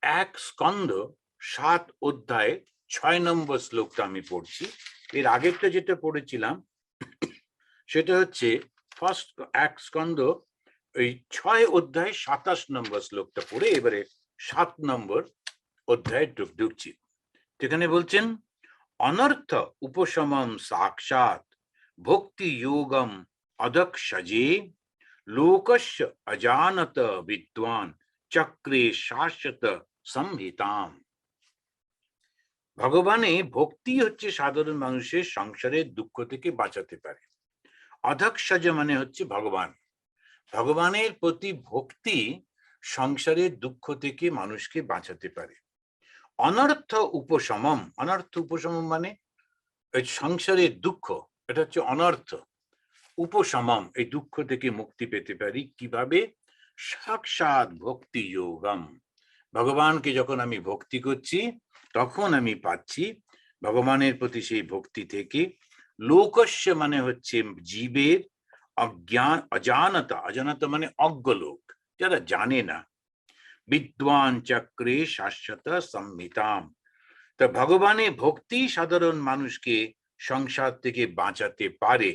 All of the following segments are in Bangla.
এক স্কন্ধ 7 অধ্যায়ে 6 নম্বর শ্লোকটা আমি পড়ছি। এর আগেরটা যেটা পড়েছিলাম সেটা হচ্ছে ফার্স্ট এক স্কন্ধ এই 6 অধ্যায়ে 27 নম্বর শ্লোকটা পড়ে এবারে 7 নম্বর অধ্যায়ে ঢুকছি। যেখানে বলছেন অনর্থ উপশমম সাক্ষাৎ ভক্তি যোগম অদক্ষজে লোকস্য অজানত বিদ্বান চক্রে শাশ্বত সংহিতাম। ভগবানে ভক্তি হচ্ছে সাধারণ মানুষের সংসারের দুঃখ থেকে বাঁচাতে পারে। অধক্ষজ মানে হচ্ছে ভগবান। ভগবানের প্রতি ভক্তি সংসারের দুঃখ থেকে মানুষকে বাঁচাতে পারে। অনর্থ উপশমম, অনর্থ উপশমম মানে সংসারের দুঃখ, এটা হচ্ছে অনর্থ। উপশমম, এই দুঃখ থেকে মুক্তি পেতে পারি কিভাবে? সাক্ষাৎ ভক্তি যোগম, ভগবানকে যখন আমি ভক্তি করছি তখন আমি পাচ্ছি ভগবানের প্রতি সেই ভক্তি থেকে। লোকস্য মানে হচ্ছে জীবের, অজ্ঞান অজানতা, অজানতা মানে অজ্ঞ লোক, যারা জানে না। বিদ্বান চক্রে শাশ্বত সংহিতাম, তা ভগবানের ভক্তি সাধারণ মানুষকে সংসার থেকে বাঁচাতে পারে।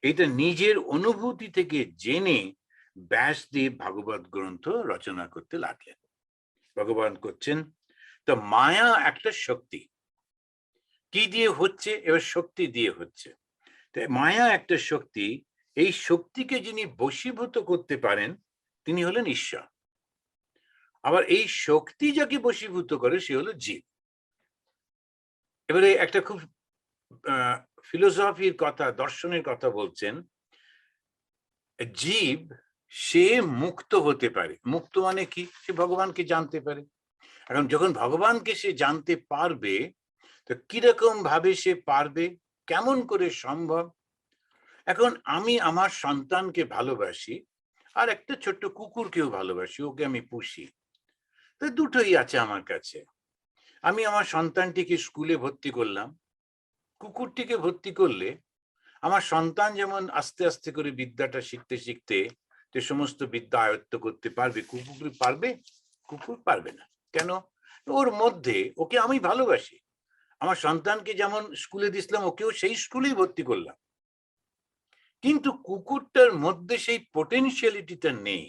এটা নিজের অনুভূতি থেকে জেনে ব্যাসদেব ভাগবত গ্রন্থ রচনা করতে লাগলেন। ভগবান করছেন তো মায়া একটা শক্তি, কি দিয়ে হচ্ছে? এবার শক্তি দিয়ে হচ্ছে। তাই মায়া একটা শক্তি, এই শক্তিকে যিনি বশীভূত করতে পারেন তিনি হলেন ঈশ্বর। আবার এই শক্তি যাকে বশীভূত করে সে হলো জীব। এবারে একটা খুব ফিলোসফির কথা, দর্শনের কথা বলছেন, জীব সে মুক্ত হতে পারে। মুক্ত মানে কি? সে ভগবানকে জানতে পারে। এখন যখন ভগবানকে সে জানতে পারবে, তো কিরকম ভাবে সে পারবে, কেমন করে সম্ভব? এখন আমি আমার সন্তানকে ভালোবাসি, আর একটা ছোট্ট কুকুরকেও ভালোবাসি, ওকে আমি পুষি, তো দুটোই আছে আমার কাছে। আমি আমার সন্তানটিকে স্কুলে ভর্তি করলাম, কুকুরটিকে ভর্তি করলে আমার সন্তান যেমন আস্তে আস্তে করে বিদ্যাটা শিখতে শিখতে যে সমস্ত বিদ্যা আয়ত্ত করতে পারবে, কুকুর পারবে? কুকুর পারবে না। কেন? ওর মধ্যে, ওকে আমি ভালোবাসি, আমার সন্তানকে যেমন স্কুলে দিছিলাম ওকেও সেই স্কুলেই ভর্তি করলাম, কিন্তু কুকুরটার মধ্যে সেই পোটেনশিয়ালিটিটা নেই।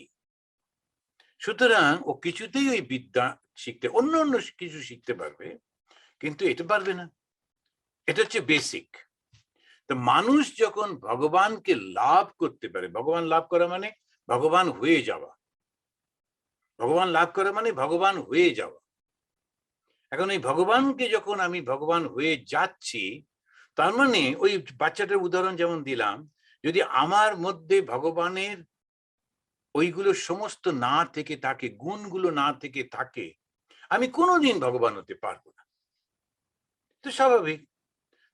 সুতরাং ও কিছুতেই ওই বিদ্যা শিখতে, অন্য অন্য কিছু শিখতে পারবে, কিন্তু এটা পারবে না। এটা হচ্ছে বেসিক। তো মানুষ যখন ভগবানকে লাভ করতে পারে, ভগবান লাভ করা মানে ভগবান হয়ে যাওয়া, ভগবান লাভ করা মানে ভগবান হয়ে যাওয়া। এখন এই ভগবানকে যখন আমি ভগবান হয়ে যাচ্ছি, তার মানে ওই বাচ্চাটার উদাহরণ যেমন দিলাম, যদি আমার মধ্যে ভগবানের ওইগুলো সমস্ত না থেকে থাকে, গুণগুলো না থেকে থাকে, আমি কোনোদিন ভগবান হতে পারবো না। তো স্বাভাবিক।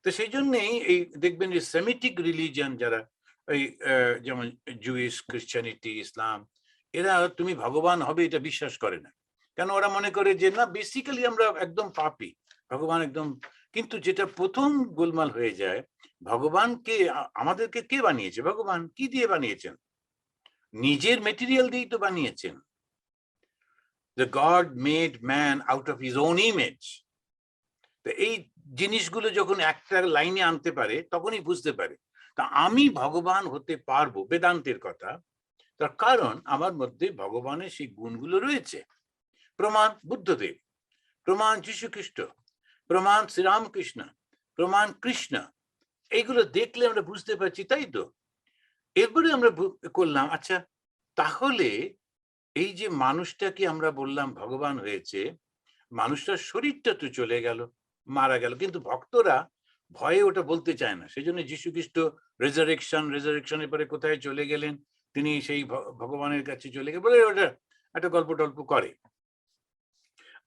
তো সেই জন্যই এই দেখবেন যে সেমিটিক রিলিজিয়ন যারা, এই যেমন জুইশ, ক্রিশ্চিয়ানিটি, ইসলাম, এরা তুমি ভগবান হবে এটা বিশ্বাস করে না। কেন? ওরা মনে করে যে না, বেসিক্যালি আমরা একদম পাপী, ভগবান একদম। কিন্তু যেটা প্রথম গোলমাল হয়ে যায়, ভগবানকে আমাদেরকে কে বানিয়েছে? ভগবান। কি দিয়ে বানিয়েছেন? নিজের মেটেরিয়াল দিয়েই তো বানিয়েছেন। The God made man out of his own image. তো এই জিনিসগুলো যখন একটা লাইনে আনতে পারে তখনই বুঝতে পারে তা আমি ভগবান হতে পারবো, বেদান্তের কথা। তার কারণ আমার মধ্যে ভগবানের সেই গুণগুলো রয়েছে। প্রমাণ বুদ্ধদেব, প্রমাণ যীশু খ্রিস্ট, প্রমাণ শ্রীরামকৃষ্ণ, প্রমাণ কৃষ্ণ, এইগুলো দেখলে আমরা বুঝতে পারছি, তাই তো? এরপরে আমরা করলাম, আচ্ছা তাহলে এই যে মানুষটাকে আমরা বললাম ভগবান হয়েছে, মানুষটার শরীরটা তো চলে গেল, মারা গেল, কিন্তু ভক্তরা ভয়ে ওটা বলতে চায় না। সেই জন্য যীশু খ্রিস্ট রেজারেকশনের পরে কোথায় চলে গেলেন, তিনি সেই ভগবানের কাছে চলে গেলেন বলে ওটা একটা গল্প টল্প করে।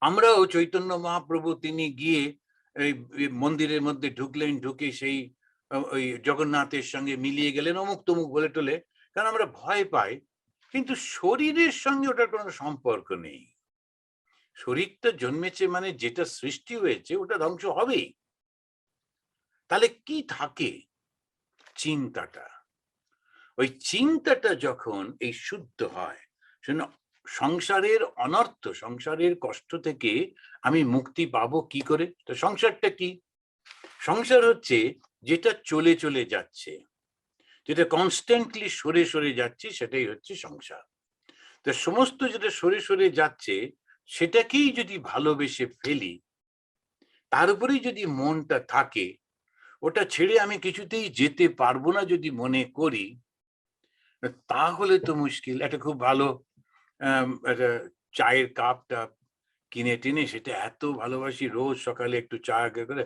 আমরাও চৈতন্য মহাপ্রভু তিনি গিয়ে এই মন্দিরের মধ্যে ঢুকলেন, ঢুকে সেই ওই জগন্নাথের সঙ্গে মিলিয়ে গেলেন, অমুক তমুক বলে টলে, কারণ আমরা ভয় পাই। কিন্তু শরীরের সঙ্গে ওটার কোনো সম্পর্ক নেই। শরীরটা জন্মেছে মানে যেটা সৃষ্টি হয়েছে ওটা ধ্বংস হবেই। তাহলে কি থাকে? চিন্তাটা। ওই চিন্তাটা যখন এই শুদ্ধ হয়, সংসারের অনর্থ, সংসারের কষ্ট থেকে আমি মুক্তি পাবো কি করে? তো সংসারটা কি? সংসার হচ্ছে যেটা চলে চলে যাচ্ছে, যেটা কনস্ট্যান্টলি সরে সরে যাচ্ছে, সেটাই হচ্ছে সংসার। তো সমস্ত যেটা সরে সরে যাচ্ছে সেটাকেই যদি ভালোবেসে ফেলি, তার উপরেই যদি মনটা থাকে, ওটা ছেড়ে আমি কিছুতেই যেতে পারবো না যদি মনে করি, তাহলে তো মুশকিল। একটা খুব ভালো একটা চায়ের কাপটা কিনে টিনে সেটা এত ভালোবাসি, রোজ সকালে একটু চা করে,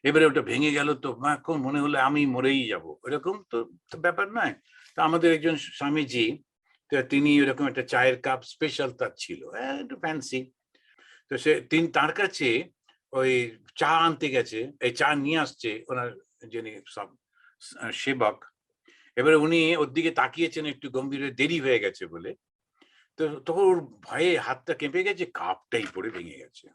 এবারে ওটা ভেঙে গেল তো এখন মনে হলো আমি মরেই যাব, এরকম তো ব্যাপার নয়। তো আমাদের একজন স্বামীজি, তিনি এরকম একটা চায়ের কাপ স্পেশাল তার ছিল, একটু ফ্যান্সি। তো তিনি তার কাছে ওই চা আনতে গেছে, এই চা নিয়ে আসছে ওনার যিনি সব সেবক। এবারে উনি ওর দিকে তাকিয়েছেন একটু গম্ভীর হয়ে, দেরি হয়ে গেছে বলে। তো তখন ওর ভয়ে হাতটা কেঁপে গেছে, কাপটাই পড়ে ভেঙে গেছে।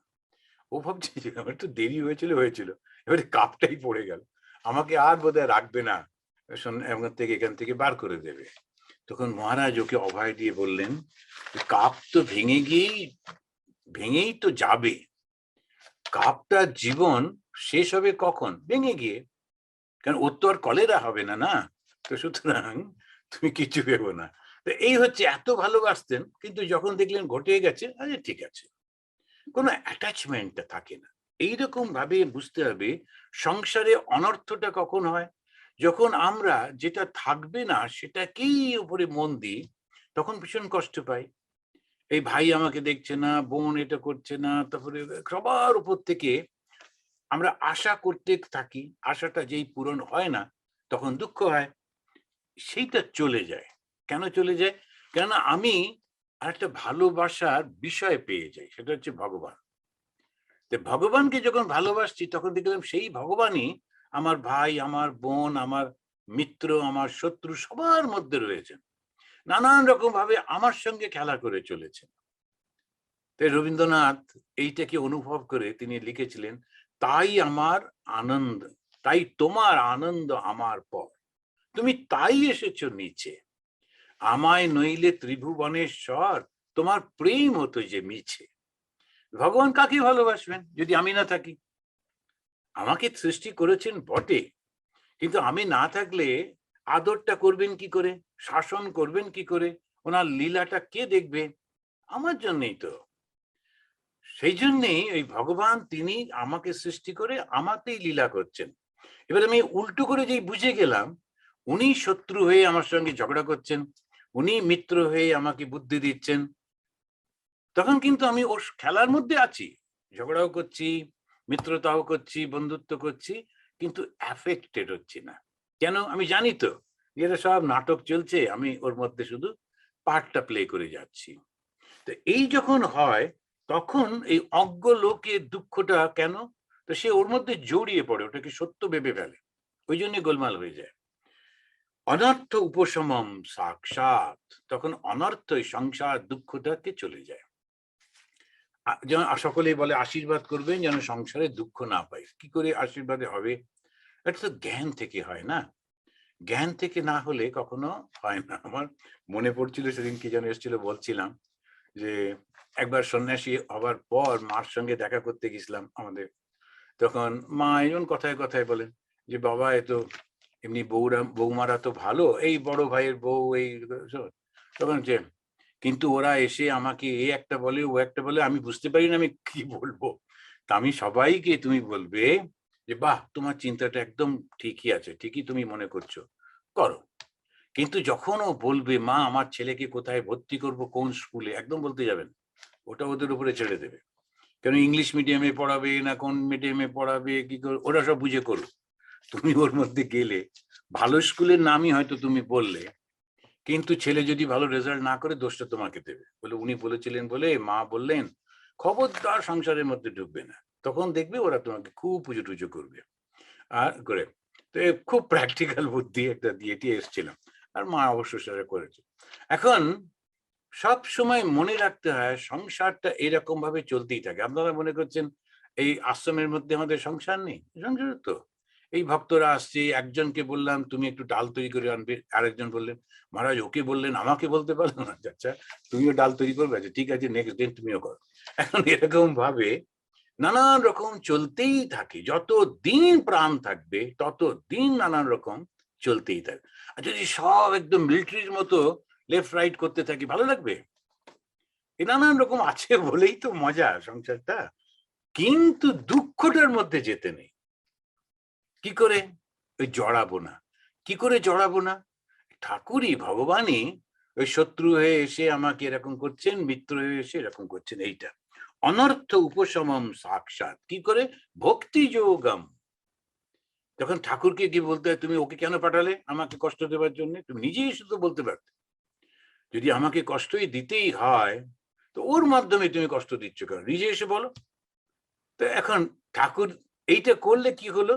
ও ভাবছে যে আমার তো দেরি হয়েছিল, এবারে কাপটাই পড়ে গেল, আমাকে আর বোধহয় রাখবে না, এখান থেকে বার করে দেবে। তখন মহারাজ ওকে অভয় দিয়ে বললেন, কাপ তো ভেঙেই তো যাবে, কাপটার জীবন শেষ হবে কখন? ভেঙে গিয়ে। কারণ ওর তো আর কলেরা হবে না, না? তো সুতরাং তুমি কিছু ভেবো না। তো এই হচ্ছে, এত ভালোবাসতেন, কিন্তু যখন দেখলেন ঘটে গেছে, আরে ঠিক আছে, কোনো অ্যাটাচমেন্টটা থাকে না। এইরকম ভাবে বুঝতে হবে সংসারে অনর্থটা কখন হয়, যখন আমরা যেটা থাকবে না সেটাকেই উপরে মন দিই, তখন ভীষণ কষ্ট পাই। এই ভাই আমাকে দেখছে না, বোন এটা করছে না, তারপরে সবার উপর থেকে আমরা আশা করতে থাকি, আশাটা যেই পূরণ হয় না তখন দুঃখ হয়, সেইটা চলে যায়। কেন চলে যায়? কেননা আমি আরেকটা ভালোবাসার বিষয় পেয়ে যাই, সেটা হচ্ছে ভগবান। তো ভগবানকে যখন ভালোবাসছি তখন দেখলাম সেই ভগবানই আমার ভাই, আমার বোন, আমার মিত্র, আমার শত্রু সবার মধ্যে রয়েছেন, নানান রকম ভাবে আমার সঙ্গে খেলা করে চলেছেন। তাই রবীন্দ্রনাথ এইটাকে অনুভব করে তিনি লিখেছিলেন, তাই আমার আনন্দ, তাই তোমার আনন্দ আমার পর, তুমি তাই এসেছো নিচে, আমায় নইলে ত্রিভুবনেশ্বর, তোমার প্রেম হতো যে মিছে। ভগবান কাকে ভালোবাসবেন যদি আমি না থাকি? আমাকে সৃষ্টি করেছেন বটে, কিন্তু আমি না থাকলে আদরটা করবেন কি করে, শাসন করবেন কি করে, ওনার লীলাটা কে দেখবে? আমার জন্যই তো। সেই জন্যেই ওই ভগবান তিনি আমাকে সৃষ্টি করে আমাতেই লীলা করছেন। এবার আমি উল্টো করে যেই বুঝে গেলাম উনি শত্রু হয়ে আমার সঙ্গে ঝগড়া করছেন, উনি মিত্র হয়ে আমাকে বুদ্ধি দিচ্ছেন, তখন কিন্তু আমি ওর খেলার মধ্যে আছি, ঝগড়াও করছি, মিত্রতাও করছি, বন্ধুত্ব করছি, কিন্তু অ্যাফেক্টেড হচ্ছি না। কেন? আমি জানি তো এটা সব নাটক চলছে, আমি ওর মধ্যে শুধু পার্টটা প্লে করে যাচ্ছি। তো এই যখন হয় তখন এই অজ্ঞ লোকের দুঃখটা কেন? তো সে ওর মধ্যে জড়িয়ে পড়ে, ওটাকে সত্য ভেবে ফেলে, ওই জন্য গোলমাল হয়ে যায়। অনর্থ উপশমম সাক্ষাৎ, তখন অনর্থই সংসার দুঃখটাকে চলে যায়। যেন সকলেই বলে আশীর্বাদ করবেন যেন সংসারে দুঃখ না পাই। কি করে আশীর্বাদে হবে? এটা তো জ্ঞান থেকে হয় না, জ্ঞান থেকে না হলে কখনো হয় না। আমার মনে পড়ছিল সেদিন কি যেন এসেছিল, বলছিলাম যে একবার সন্ন্যাসী হবার পর মার সঙ্গে দেখা করতে গেছিলাম আমাদের, তখন মা এমন কথায় কথায় বলেন যে বাবা এ তো এমনি বৌমারা তো ভালো, এই বড় ভাইয়ের বউ এই, তখন যে কিন্তু ওরা এসে আমাকে এ একটা বলে ও একটা বলে, আমি বুঝতে পারি না আমি কি বলবো। তা আমি সবাইকে তুমি বলবে যে বাহ তোমার চিন্তাটা একদম ঠিকই আছে, ঠিকই তুমি মনে করছো, করো। কিন্তু যখন ও বলবে মা আমার ছেলেকে কোথায় ভর্তি করব, কোন স্কুলে, একদম বলতে যাবেন, ওটা ওদের উপরে ছেড়ে দেবে। কেন ইংলিশ মিডিয়ামে পড়াবে না কোন মিডিয়ামে পড়াবে, কি করে, ওরা সব বুঝে করো। তুমি ওর মধ্যে গেলে ভালো স্কুলের নামই হয়তো তুমি বললে, কিন্তু ছেলে যদি ভালো রেজাল্ট না করে দোষটা তোমাকে দেবে, বলে উনি বলেছিলেন বলে মা বললেন, খবরদার সংসারের মধ্যে ঢুকবে না। তখন দেখবে ওরা তোমাকে খুব পুজো টুজো করবে আর করে। তো খুব প্র্যাকটিক্যাল বুদ্ধি একটা দিয়ে এসেছিলাম, আর মা অবশ্য সেটা করেছে। এখন সব সময় মনে রাখতে হয় সংসারটা এরকম ভাবে চলতেই থাকে। আপনারা মনে করছেন এই আশ্রমের মধ্যে আমাদের সংসার নেই? সংসার তো এই ভক্তরা আসছে, একজনকে বললাম তুমি একটু ডাল তৈরি করে আনবে, আরেকজন বললেন মহারাজ ওকে বললেন আমাকে বলতে পারলো না, আচ্ছা তুমিও ডাল তৈরি করবে, আচ্ছা ঠিক আছে নেক্সট দিন তুমিও করো। এখন এরকম ভাবে নানান রকম চলতেই থাকে, যত দিন প্রাণ থাকবে তত দিন নানান রকম চলতেই থাকে। আর যদি সব একদম মিলিটারির মতো লেফট রাইট করতে থাকি ভালো লাগবে? এই নানান রকম আছে বলেই তো মজা সংসারটা, কিন্তু দুঃখটার মধ্যে যেতে নেই। কি করে? ওই জড়াবো না। কি করে জড়াবো না? ঠাকুরই ভগবানই ওই শত্রু হয়ে এসে আমাকে এরকম করছেন, মিত্র হয়ে এসে এরকম করছেন। এইটা অনর্থ উপশমম সাক্ষাৎ। কি করে? ভক্তি যোগম। যখন ঠাকুরকে গিয়ে বলতে হয় তুমি ওকে কেন পাঠালে আমাকে কষ্ট দেওয়ার জন্য, তুমি নিজেই শুধু বলতে পারতে যদি আমাকে কষ্টই দিতেই হয় তো ওর মাধ্যমে তুমি কষ্ট দিচ্ছ কেন, নিজে এসে বলো। তো এখন ঠাকুর এইটা করলে কি হলো,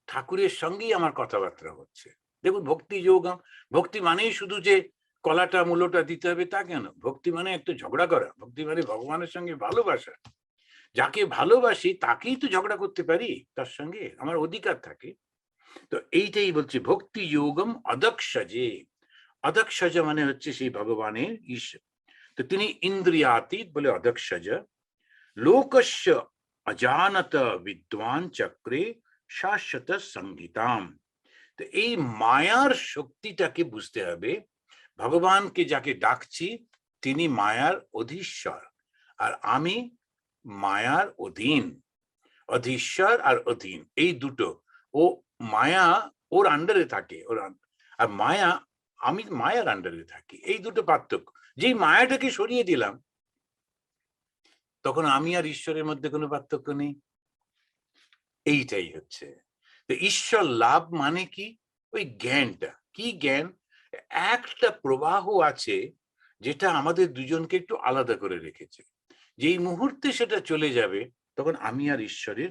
ঠাকুরের সঙ্গেই আমার কথাবার্তা হচ্ছে। দেখুন ভক্তি যোগম, ভক্তি মানেই শুধু যে কলাটা মূলটা দিতে হবে তা কেন, ভক্তি মানে একটু ঝগড়া করা, ভক্তি মানে ভগবানের সঙ্গে ভালোবাসা। যাকে ভালোবাসি তাকেই তো ঝগড়া করতে পারি, তার সঙ্গে আমার অধিকার থাকে। তো এইটাই বলছে ভক্তি যোগম অদক্ষজে। অদক্ষজ মানে হচ্ছে সেই ভগবানের ঈশ্বর। তো তিনি ইন্দ্রিয়াতীত বলে অদক্ষজ। লোকস্য অজানত বিদ্বান চক্রে শাশ্বত সংহিতাম। তো এই মায়ার শক্তিটাকে বুঝতে হবে। ভগবানকে যাকে ডাকছি তিনি মায়ার অধীশ্বর, আর আমি মায়ার অধীন। অধীশ্বর আর অধীন এই দুটো, ও মায়া ওর আন্ডারে থাকে, আর মায়া আমি মায়ার আন্ডারে থাকি, এই দুটো পার্থক্য। যেই মায়াটাকে সরিয়ে দিলাম তখন আমি আর ঈশ্বরের মধ্যে কোনো পার্থক্য নেই। এইটাই হচ্ছে তো ঈশ্বর লাভ মানে কি, ওই জ্ঞানটা। কি জ্ঞান? একটা প্রবাহ আছে যেটা আমাদের দুজনকে একটু আলাদা করে রেখেছে। যেই মুহূর্তে সেটা চলে যাবে তখন আমি আর ঈশ্বরের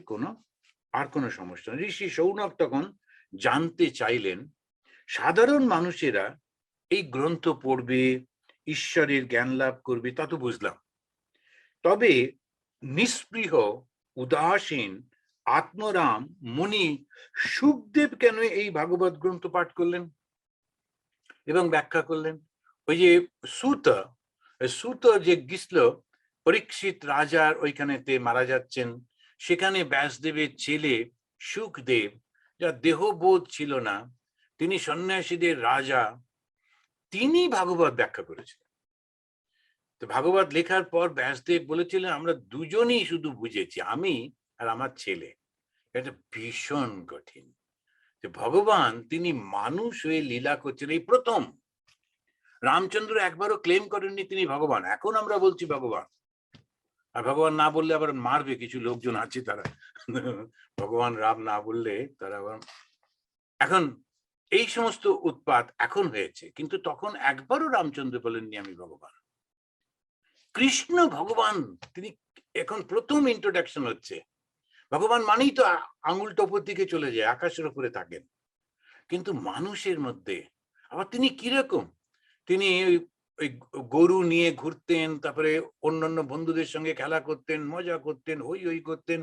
আর কোনো সমস্যা নেই। ঋষি শৌনক তখন জানতে চাইলেন সাধারণ মানুষেরা এই গ্রন্থ পড়বে, ঈশ্বরের জ্ঞান লাভ করবে, তা তো বুঝলাম। তবে নিস্পৃহ উদাসীন আত্মরাম মুনি সুখদেব কেন এই ভাগবত গ্রন্থ পাঠ করলেন এবং ব্যাখ্যা করলেন? ওই যে সুত যে গিসল পরীক্ষিত রাজার ওইখানেতে মারা যাচ্ছেন, সেখানে ব্যাসদেবের ছেলে সুখদেব, যার দেহবোধ ছিল না, তিনি সন্ন্যাসীদের রাজা, তিনি ভাগবত ব্যাখ্যা করেছিলেন। তো ভাগবত লেখার পর ব্যাসদেব বলেছিলেন আমরা দুজনই শুধু বুঝেছি, আমি আর আমার ছেলে। এটা ভীষণ কঠিন যে ভগবান তিনি মানুষ হয়ে লীলা করছেন এই প্রথম। রামচন্দ্র একবারও ক্লেম করেননি তিনি ভগবান, এখন আমরা বলছি ভগবান। আর ভগবান না বললে আবার মারবে কিছু লোকজন আছে তারা, ভগবান রাম না বললে তারা আবার। এখন এই সমস্ত উৎপাত এখন হয়েছে, কিন্তু তখন একবারও রামচন্দ্র বলেননি আমি ভগবান। কৃষ্ণ ভগবান, তিনি এখন প্রথম ইন্ট্রোডাকশন হচ্ছে। ভগবান মানেই তো আঙুলটা উপর দিকে চলে যায়, আকাশের উপরে থাকেন, কিন্তু মানুষের মধ্যে। আবার তিনি কিরকম, তিনি ওই গরু নিয়ে ঘুরতেন, তারপরে অন্যান্য বন্ধুদের সঙ্গে খেলা করতেন, মজা করতেন, হই হই করতেন,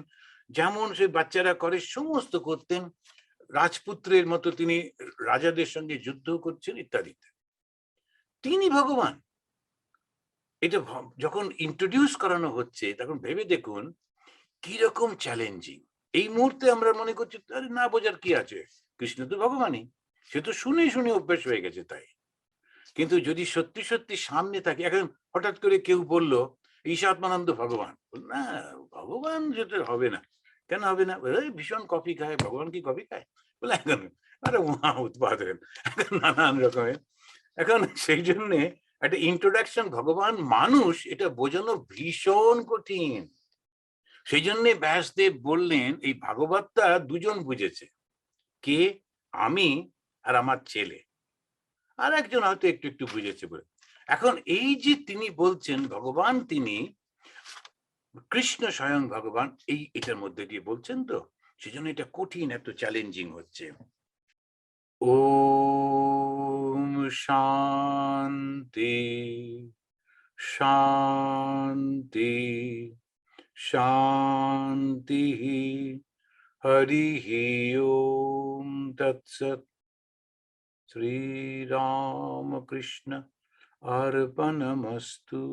যেমন সে বাচ্চারা করে সমস্ত করতেন। রাজপুত্রের মতো তিনি রাজাদের সঙ্গে যুদ্ধ করছেন ইত্যাদি। তিনি ভগবান। এটা যখন ইন্ট্রোডিউস করানো হচ্ছে তখন ভেবে দেখুন কিরকম চ্যালেঞ্জিং। এই মুহূর্তে আমরা মনে করছি আরে না বোঝার কি আছে, কৃষ্ণ তো ভগবানই, সে তো শুনে শুনে অভ্যেস হয়ে গেছে তাই। কিন্তু যদি সত্যি সত্যি সামনে থাকে, এখন হঠাৎ করে কেউ বলল ঈশাত্মানন্দ ভগবান, না ভগবান যেটা হবে না। কেন হবে না? ভীষণ কফি খায়, ভগবান কি কফি খায়? বলে এখন আরে মহা উৎপাদন, এখন নানান রকমের। এখন সেই জন্যে একটা ইন্ট্রোডাকশন ভগবান মানুষ এটা বোঝানো ভীষণ কঠিন। সেই জন্যে ব্যাসদেব বললেন এই ভাগবতটা দুজন বুঝেছে, কে? আমি আর আমার ছেলে, আর একজন হয়তো একটু একটু বুঝেছে বলে। এখন এই যে তিনি বলছেন ভগবান, তিনি কৃষ্ণ স্বয়ং ভগবান, এটার মধ্যে দিয়ে বলছেন, তো সেজন্য এটা কঠিন, এত চ্যালেঞ্জিং হচ্ছে। ওম শান্তি শান্তি শান্তি। Harihi Om Tat Sat. Sri Ramakrishna Arpanamastu.